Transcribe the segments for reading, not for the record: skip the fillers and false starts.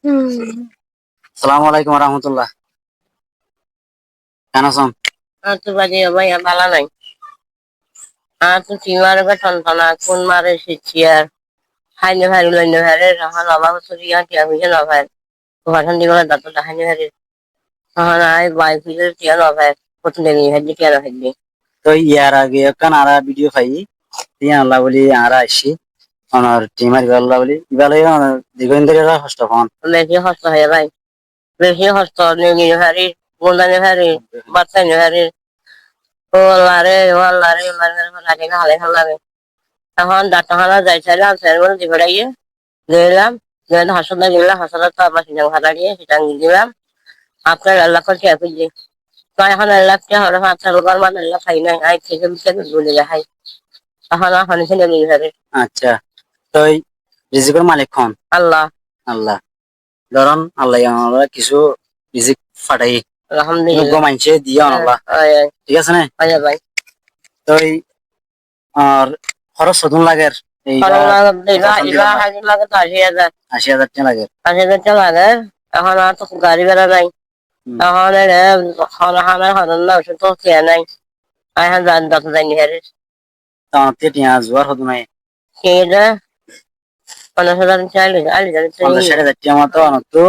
আসসালামু আলাইকুম রহমতুল্লাহ। কেন আছেন? তো বাজে ভাই ভালো নাই। তো টিমার ঠনঠনা কোন মারে সিচিয়ার হাইনে ভারি লইনে ভারে রাহা লাভা বছর ইয়া টিয়া হইছে না ভাই ভাষণ দিগলা দাঁতটা হাইনে ভারি তখন আই বাই ফিলে টিয়া না ভাই প্রথম দিন হেডি টিয়া না হেডি তো ইয়ার আগে একটা আরা ভিডিও পাই তিয়া আল্লাহ বলি আরা আইছি আমার টিমার আল্লাহ বলি ইবালে দিগেন্দ্রের হস্ত ফোন বেশি হস্ত হয়ে ভাই বেশি হস্ত নিয়ে ভারি গোন্দানে ভারি বাচ্চা নিয়ে ভারি ও আল্লাহ রে লাগে না হালে লাগে তখন ডাক্তারখানা যাইছিলাম সেরকম দিবড়াইয়ে গেলাম হাসপাতাল গেলাম হাসপাতাল তো আবার সিটাং ভাড়া দিয়ে সিটাং দিলাম আপনার আল্লাহ করে খেয়ে ফেলছি তো এখন আল্লাহ কে হলো আচ্ছা রোগার মান আল্লাহ খাই নাই আই থেকে বিছে বলে যাই এখন এখন ছেলে নিয়ে যাবে আচ্ছা তো রিজিকের মালিক কোন? আল্লাহ আল্লাহ। ধরুন আল্লাহ আমরা কিছু রিজিক ফাটাই আলহামদুলিল্লাহ মানছে দিয়া আল্লাহ, ঠিক আছে না? ভাই তো আর খরচ সদন লাগের এই 80,000 টাকা লাগে। 80,000 টাকা লাগে এখন আর তো গাড়ি ভাড়া নাই এখন হানার হরণ না ওষুধ তো খেয়ে নাই এখন যত যাইনি হারে তাতে টিয়া জোয়ার হতো নাই খেয়ে 50,000 চাইলে আলি যাবে 50,000 টাকা মতো অনতো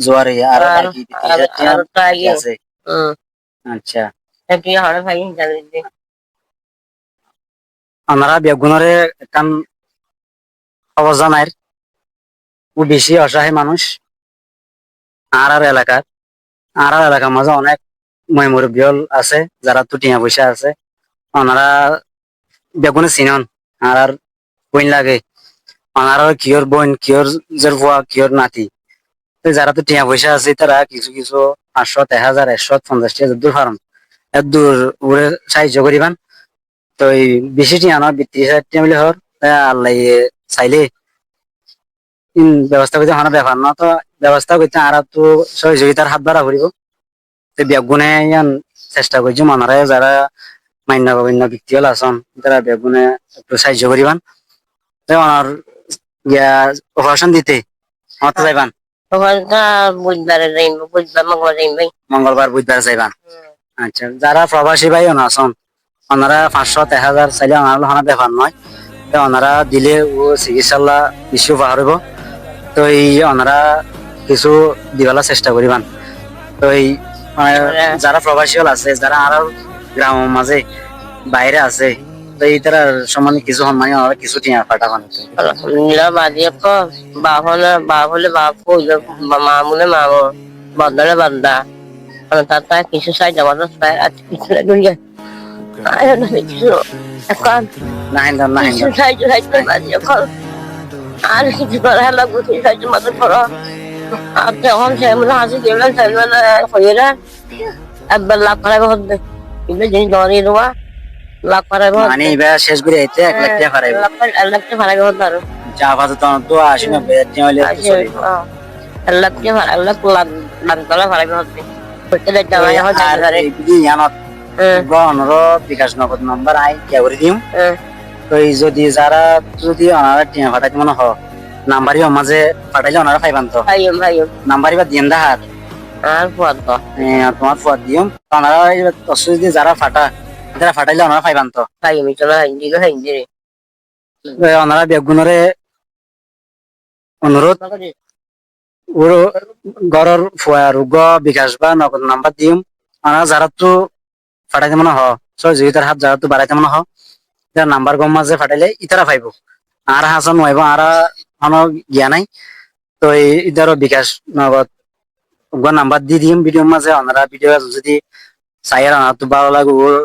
জোয়ার আর বাকি 30,000 টাকা আছে। আচ্ছা কি হরে ভাই যাবে আমরা বেগুনরে কাম খবর জানাই ও বেশি অসহায় মানুষ আর এলাকার মাঝে অনেক মুরব্বিয়ল আছে যারা তো টিয়া পয়সা আছে ওনারা বেগুনে চিনন আর বইন লাগে ওনারা কিয়র বোন কিয়র জের বুয়া কিয়র নাতি তো যারা তো টিয়া পয়সা আছে তারা কিছু কিছু 500 1000 150 টাকা দূর ফার্ম এত দূর উড়ে সাহায্য করিবান। তো এই বেশি টিয়া না 30,000 টাকা মিলে হর আল্লাহ চাইলে ব্যবস্থা করতে আমার ব্যাপার না তো ব্যবস্থা করতে আর তো সহযোগিতার হাত বাড়া করিব তো বেগুনে ইয়ান চেষ্টা করছি মনারা যারা মান্য গণ্য ব্যক্তিগুলো আছেন তারা বেগুনে একটু সাহায্য করিবান তো আমার ইয়া অপারেশন দিতে আমার তো যাইবান মঙ্গলবার বুধবার যাইবান। আচ্ছা যারা প্রবাসী ভাই আছেন ওনারা 500 1000 চাইলে ওনারা ব্যাপার নয় তো ওনারা দিলে ও চিকিৎসাল্লা বেশি উপকার হইব তো এই ওনারা কিছু দিবালা চেষ্টা করিবান। তো এই যারা প্রবাসী আছে যারা আরো গ্রামের মাঝে বাইরে আছে তো এই তারা সমানে কিছু সম্মানী ওনারা কিছু টিয়া পাঠাবান। বাপ হলে বাপ মা মনে মা বদলে বান্দা তার কিছু চাই যাওয়া চাই আর কিছু এখন আর কিছু করা লাগবে সাহায্য মাত্র করো আর যখন সেগুলো হাসি দিলাম সেগুলো হয়ে না একবার লাভ করা হচ্ছে কিন্তু জিনিস জমানি দেওয়া লাভ করা মানে এবার শেষ করে আইতে 1 লাখ টাকা ফারাইব 1 লাখ টাকা ফারাইব ধরো যা আপাতত তো 80-90 টাকা হইলে চলে 1 লাখ টাকা 1 লাখ লাখ টাকা ফারাইব হচ্ছে প্রত্যেকটা জায়গায় হয় আর এই ইয়ানত গণর বিকাশ নগদ নাম্বার আই কে করে দিম তো এই যদি ওনারা টিয়া ফাটাইতে মনে হ নাম্বারই মাঝে ফাটাইলে ওনারা পাইবান তো নাম্বারই বা দিম দাহার আর ফুয়াদ তো তোমার ফুয়াদ দিম ওনারা যদি যারা তারা ফাটাইলে ওনারা পাইবান তো ওনারা বেগুনরে অনুরোধ ওর ঘরের ফুয়া রোগ বিকাশ বা নগদ নাম্বার দিম ওনারা যারা তো ফাটাইতে মনে হ সহযোগিতার হাত যারা তো বাড়াইতে মনে হ নাম্বার গম মাঝে ফাটাইলে ইতারা পাইব আর হাসান নয় আর কোনো গিয়া নাই তো ইদারও বিকাশ নগদ নাম্বার দিয়ে দিম ভিডিওর মাঝে ওনারা ভিডিও যদি চাই আর তো ভালো লাগবে ওর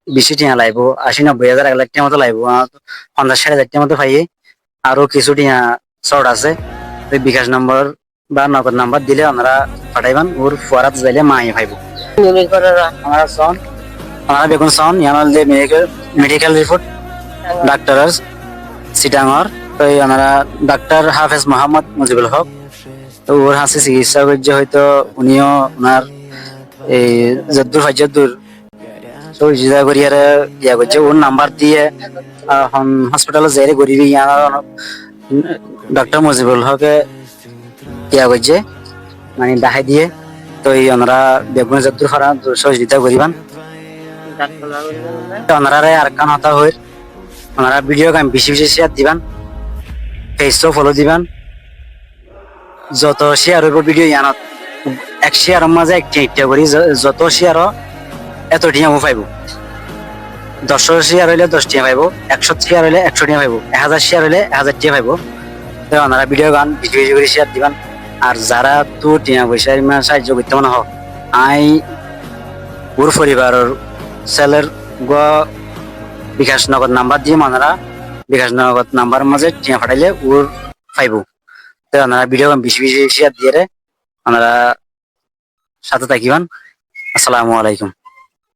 বেশি টিয়া লাগবো 80-90 হাজার 1 লাখ টাকা মতো লাগবো 50-60 হাজার টাকা মতো পাইয়ে আরো কিছু টিয়া শর্ট আছে বিকাশ নম্বর বা নগদ নাম্বার দিলে ওনারা ফাটাইবান ওর ফুয়ারাত যাইলে মাই পাইব ওনারা সন ওনারা বেগুন সন ইয়ামাল যে মেডিকেল রিপোর্ট ডাক্তার সিটাঙর তো ওনারা ডাক্তার হাফেজ মোহাম্মদ মুজিবুল হক তো ওর হাসি চিকিৎসা করছে হয়তো উনিও ওনার এই যদ্দুর হজদ্দুর তো জিজা করিয়ারে ইয়া করছে ওর নাম্বার দিয়ে হসপিটালে যাই গরিবি ডক্টর মুজিবুল হকে টিয়া করছে মানে দেখাই দিয়ে তো এই ওনারা বেগুন যত্র ফারা সহযোগিতা করিবান ওনারা আর কান হতা হই ওনারা ভিডিও গান বেশি বেশি শেয়ার দিবান পেজও ফলো দিবান যত শেয়ার হইব ভিডিও ইয়ানত এক শেয়ারের মাঝে একটি একটা করি যত শেয়ার এত টিয়া পাইব 10 শেয়ার হইলে 10 টিয়া পাইব 100 শেয়ার হইলে 100 টিয়া পাইব 1000 শেয়ার হইলে 1000 টিয়া পাইব তো ওনারা ভিডিও গান বেশি বেশি করে শেয়ার দিবান আর যারা তো টিয়া পয়সা সাহায্য করতে মনে হোক আই ওর পরিবারের ছেলের গ বিকাশ নগদ নাম্বার দিয়ে ওনারা বিকাশ নগদ নাম্বার মাঝে টিয়া ফাটাইলে ওর পাইব তো ওনারা ভিডিও গান বেশি বেশি শেয়ার দিয়ে ওনারা সাথে থাকিবান আসসালামু আলাইকুম